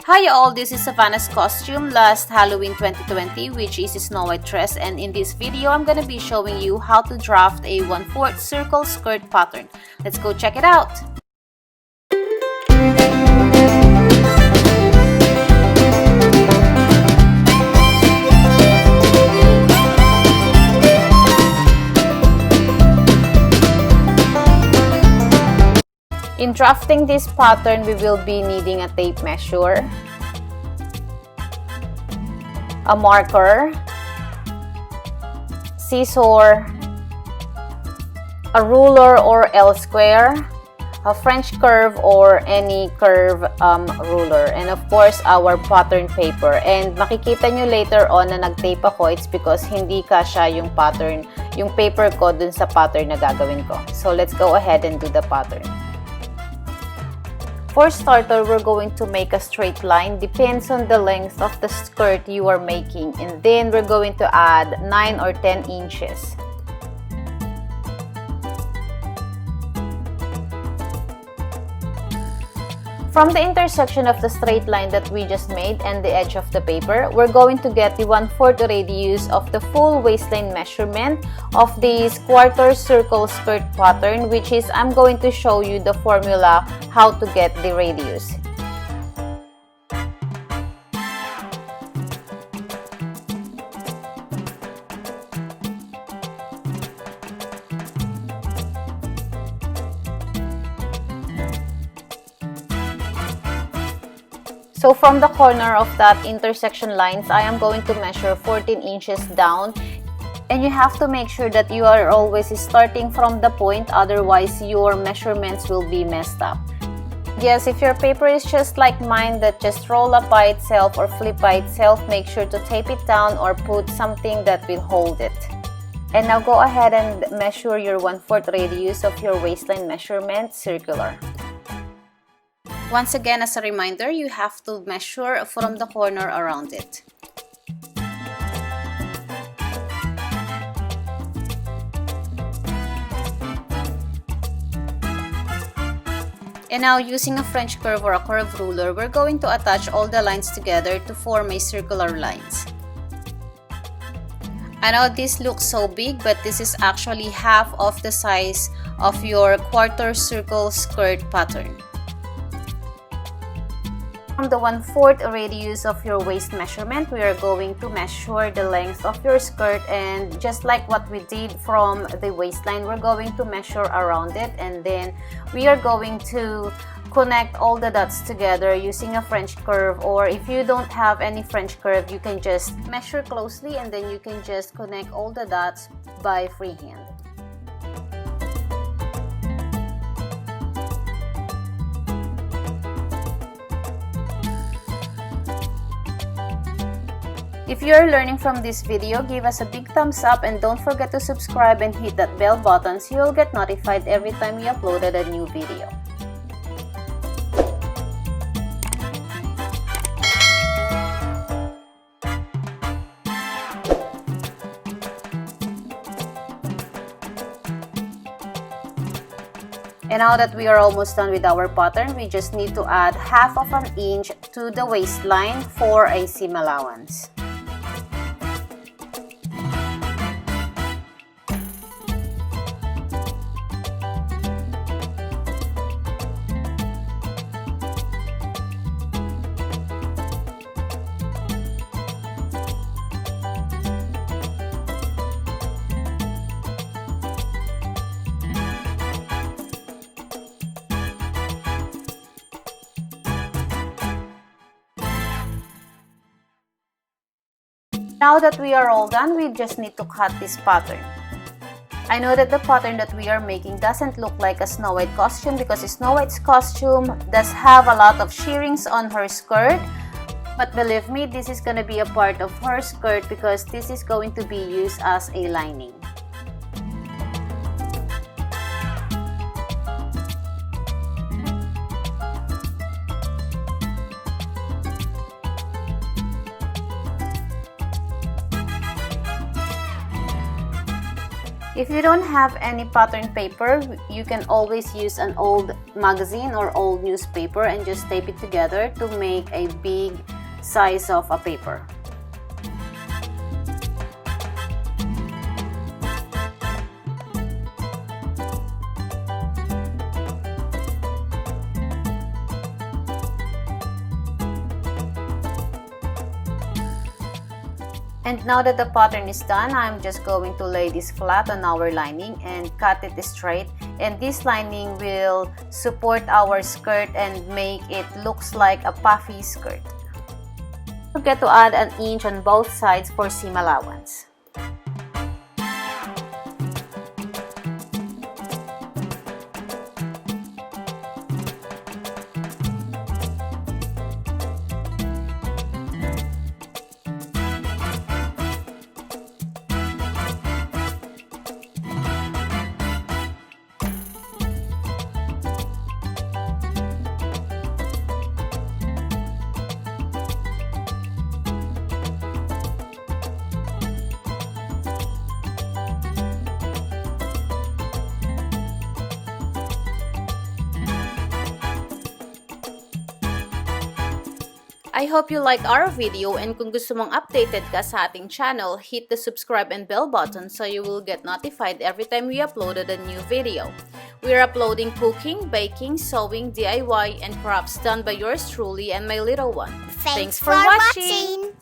Hi all, this is Savannah's costume last Halloween 2020, which is a Snow White dress, and in this video I'm gonna be showing you how to draft a 1/4 circle skirt pattern. Let's go check it out! In drafting this pattern, we will be needing a tape measure, a marker, scissor, a ruler or L square, a French curve or any curve ruler, and of course our pattern paper. And makikita nyo later on na nag-tape ako, it's because hindi kasya yung pattern, yung paper ko dun sa pattern na gagawin ko. So let's go ahead and do the pattern. For starter, we're going to make a straight line. Depends on the length of the skirt you are making. And then we're going to add 9 or 10 inches. From the intersection of the straight line that we just made and the edge of the paper, we're going to get the 1/4 radius of the full waistline measurement of this quarter circle skirt pattern, which is I'm going to show you the formula how to get the radius. So from the corner of that intersection lines, I am going to measure 14 inches down. And you have to make sure that you are always starting from the point, otherwise your measurements will be messed up. Yes, if your paper is just like mine that just roll up by itself or flip by itself, make sure to tape it down or put something that will hold it. And now go ahead and measure your 1/4 radius of your waistline measurement circular. Once again, as a reminder, you have to measure from the corner around it. And now, using a French curve or a curve ruler, we're going to attach all the lines together to form a circular lines. I know this looks so big, but this is actually half of the size of your quarter circle skirt pattern. From the 1/4 radius of your waist measurement, we are going to measure the length of your skirt, and just like what we did from the waistline, we're going to measure around it, and then we are going to connect all the dots together using a French curve, or if you don't have any French curve, you can just measure closely and then you can just connect all the dots by freehand. If you are learning from this video, give us a big thumbs up and don't forget to subscribe and hit that bell button so you'll get notified every time we uploaded a new video. And now that we are almost done with our pattern, we just need to add 1/2 of an inch to the waistline for a seam allowance. Now that we are all done, we just need to cut this pattern. I know that the pattern that we are making doesn't look like a Snow White costume because Snow White's costume does have a lot of shearings on her skirt. But believe me, this is going to be a part of her skirt because this is going to be used as a lining. If you don't have any pattern paper, you can always use an old magazine or old newspaper and just tape it together to make a big size of a paper. And now that the pattern is done, I'm just going to lay this flat on our lining and cut it straight. And this lining will support our skirt and make it looks like a puffy skirt. Don't forget to add an inch on both sides for seam allowance. I hope you liked our video, and kung gusto mong updated ka sa ating channel, hit the subscribe and bell button so you will get notified every time we uploaded a new video. We are uploading cooking, baking, sewing, DIY, and crafts done by yours truly and my little one. Thanks for watching!